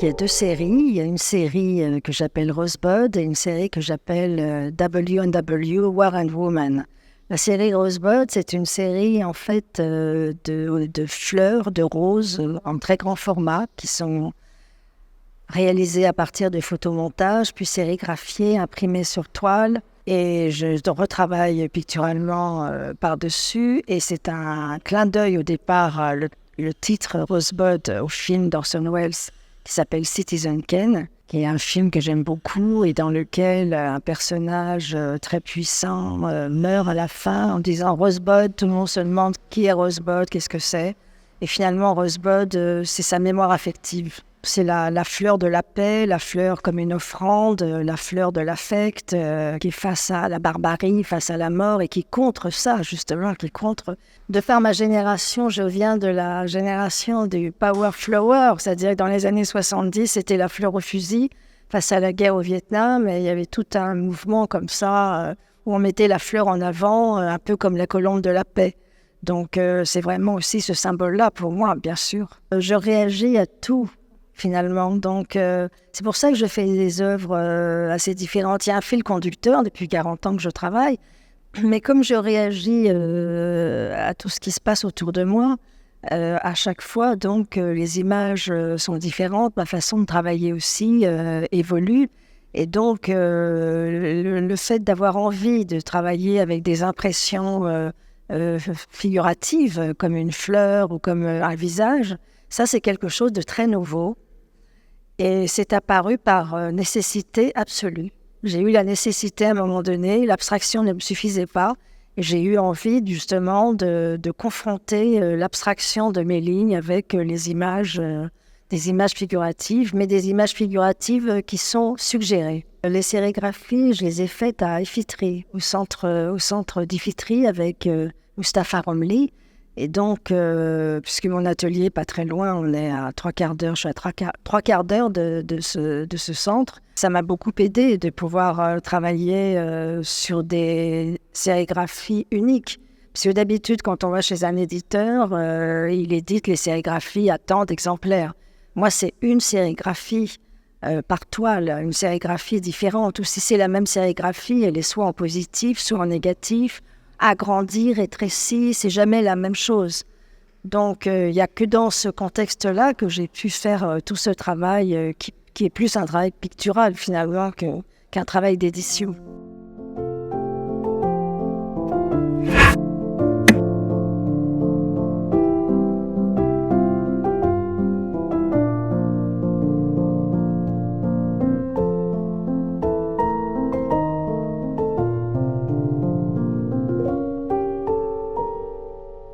Il y a deux séries. Il y a une série que j'appelle Rosebud et une série que j'appelle W&W, War and Woman. La série Rosebud, c'est une série en fait de fleurs, de roses en très grand format qui sont réalisées à partir de photomontages, puis sérigraphiées, imprimées sur toile. Et je retravaille picturalement par-dessus. Et c'est un clin d'œil au départ, le titre Rosebud au film d'Orson Welles qui s'appelle Citizen Kane, qui est un film que j'aime beaucoup et dans lequel un personnage très puissant meurt à la fin en disant Rosebud. Tout le monde se demande qui est Rosebud, qu'est-ce que c'est. Et finalement, Rosebud, c'est sa mémoire affective. C'est la fleur de la paix, la fleur comme une offrande, la fleur de l'affect, qui est face à la barbarie, face à la mort et qui est contre ça, justement, qui est contre... De par ma génération, je viens de la génération du Power Flower, c'est-à-dire que dans les années 70, c'était la fleur au fusil face à la guerre au Vietnam, et il y avait tout un mouvement comme ça, où on mettait la fleur en avant, un peu comme la colombe de la paix. Donc c'est vraiment aussi ce symbole-là pour moi, bien sûr. Je réagis à tout. Finalement. Donc, c'est pour ça que je fais des œuvres assez différentes. Il y a un fil conducteur depuis 40 ans que je travaille, mais comme je réagis à tout ce qui se passe autour de moi, à chaque fois, donc, les images sont différentes, ma façon de travailler aussi évolue. Et donc, le fait d'avoir envie de travailler avec des impressions figuratives, comme une fleur ou comme un visage, ça, c'est quelque chose de très nouveau. Et c'est apparu par nécessité absolue. J'ai eu la nécessité à un moment donné, l'abstraction ne me suffisait pas. Et j'ai eu envie justement de confronter l'abstraction de mes lignes avec les images, des images figuratives, mais des images figuratives qui sont suggérées. Les sérigraphies, je les ai faites à Ifitri, au centre d'Ifitri avec Mustapha Romli. Et donc, puisque mon atelier n'est pas très loin, on est à 3/4 d'heure, je suis à 3/4 d'heure de ce centre. Ça m'a beaucoup aidé de pouvoir travailler sur des sérigraphies uniques. Parce que d'habitude, quand on va chez un éditeur, il édite les sérigraphies à tant d'exemplaires. Moi, c'est une sérigraphie par toile, une sérigraphie différente. Ou si c'est la même sérigraphie, elle est soit en positif, soit en négatif. Agrandir, rétrécir, c'est jamais la même chose. Donc, il n'y a que dans ce contexte-là que j'ai pu faire tout ce travail qui est plus un travail pictural finalement qu'un travail d'édition.